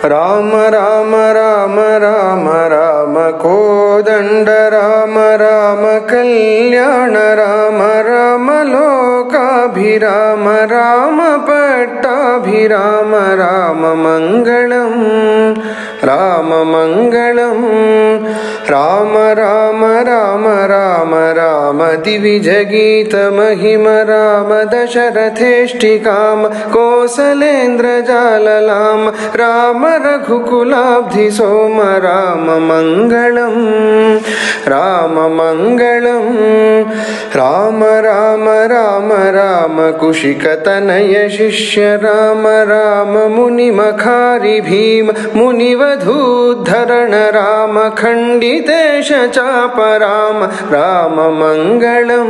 రామ రామ రామ రామ రామ కోదండ రామ రామ కళ్యాణ రామ రామ లోకాభిరామ రామ పట్టాభిరామ రామ మంగళం రామ మంగళం రామ రామ రామ రామ రామ దివిజగీత మహిమ రామ దశరథేష్టికామ కోసలేంద్రజాలలామ రామ రఘుకులాబ్ధి సోమ రామ మంగళం రామ మంగళం రామ రామ రామ రామ కుశికతనయ శిష్య రామ రామ మునిమఖారి భీమ మునివధూద్ధరణ రామ ఖండితేశ చాప రామ రామ మంగళం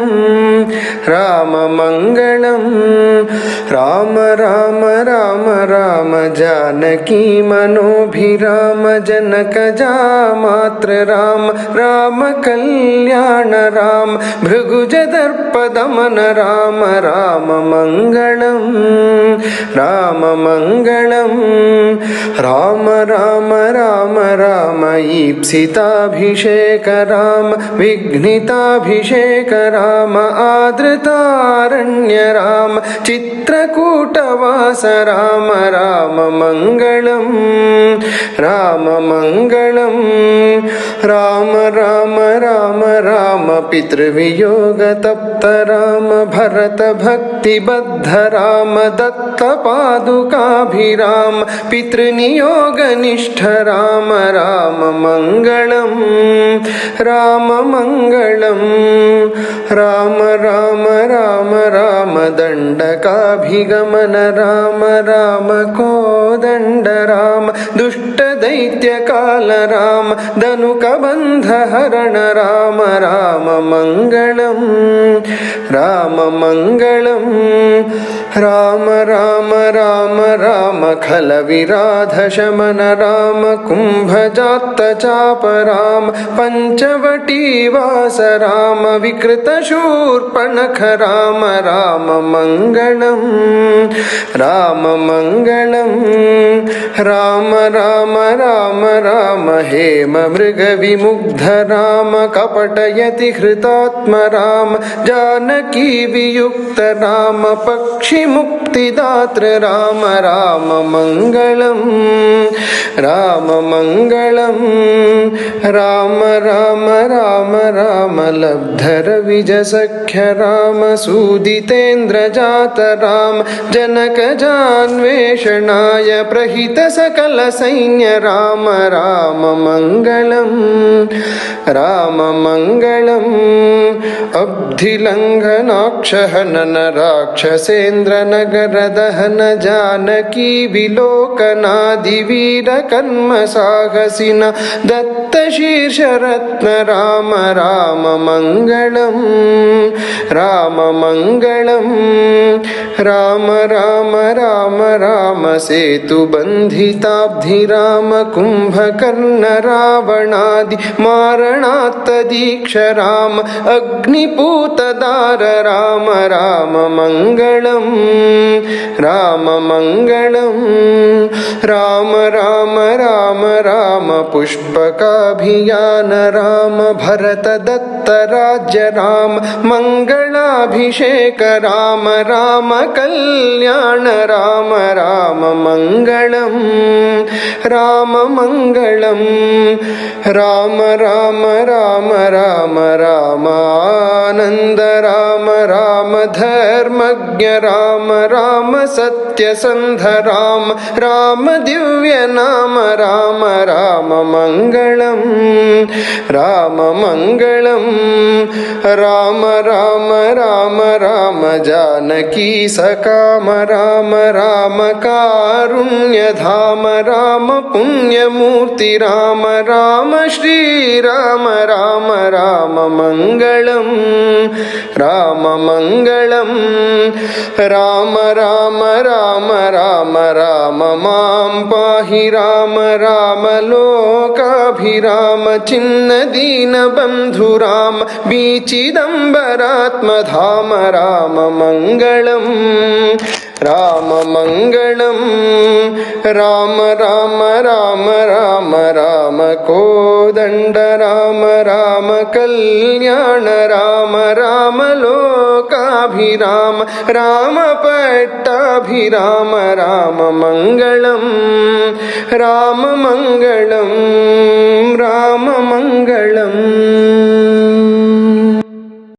రామ మంగళం రామ రామ రామ రామ జానకీ మనోభిరామ జనక జామాత్ర రామ రామ కళ్యాణ రామ భృగుజదర్పదమన రామ రామ మంగళం రామ మంగళం రామ రామ రామ రామ ఈప్సితాభిషేక రామ విఘ్నితాభిషేక రామ ఆదృతారణ్య రామ చిత్రకూటవాస రామ రామ మంగళం రామ మంగళం రామ రామ రామ రామ పితృవియోగ తప్త రామ భరత భక్తిబద్ధ రామ దత్త పాదుకాభిరామ పితృనియోగ నిష్ఠ రామ రామ మంగళం రామ మంగళం రామ రామ రామ రామ దండకాభిగమన రామ రామ కోదండ రామ దుష్ట దైత్య కాల రామ ధనుక బంధ హరణ రామ రామ మంగళం రామ మంగళం రామ రామ రామ రామ ఖల విరాధ శమన రామ కుంభజాత చాప రామ పంచవటీ వాస రామ వికృత శూర్పణఖ రామ రామ మంగళం రామ మంగళం రామ రామ రామ రామ హేమ మృగ విముగ్ధ రామ కపటయతి హృతాత్మ రామ జానకీ వియుక్త రామ పక్షి ముక్తిదాత్ర రామ రామ మంగళం రామ మంగళం రామ రామ రామ రామ లబ్ధర విజ సఖ్య రామ సూదితేంద్ర జాత రామ జనక జాన్వేషణాయ ప్రహిత సకల సైన్య రామ రామ మంగళం రామ మంగళం అబ్ధిలంఘనాక్షహనన రాక్షసేంద్ర నగర దహన జానకీ విలోకనాది వీర కర్మ సాహసిన దత్త శీర్షరత్న రామ రామ మంగళం రామ మంగళం రామ రామ రామ రామ సేతు బంధితాబ్ధి రామ కుంభకర్ణ రావణాది మారణాత్త దీక్ష రామ అగ్నిపూతదార రామ రామ మంగళం రామ మంగళం రామ రామ రామ రామ పుష్పకాభియాన రామ భరత దత్త రాజ్య రామ మంగళాభిషేక రామ రామ కళ్యాణ రామ రామ మంగళం రామ మంగళం రామ రామ రామ రామ రామ ఆనంద రామ రామ ధర్మజ్ఞ రామ రామ సత్యసంధ రామ రామ దివ్య నామ రామ రామ మంగళం రామ మంగళం రామ రామ రామ రామ జానకీ సకామ రామ రామ కారుణ్యధామ రామ పుణ్యమూర్తి రామ రామ శ్రీరామ రామ రామ మంగళం రామ మంగళం రామ రామ రామ రామ రామ మాం పాహి రామ రామ లోకాభిరామ చిన్న దీన బంధు రామ బీచిదంబరాత్మధామ రామ మంగళం రామ మంగళం రామ రామ రామ రామ రామ కోదండ రామ రామ కళ్యాణ రామ రామ లోకాభిరామ రామ పట్టాభిరామ రామ మంగళం రామ మంగళం రామ మంగళం.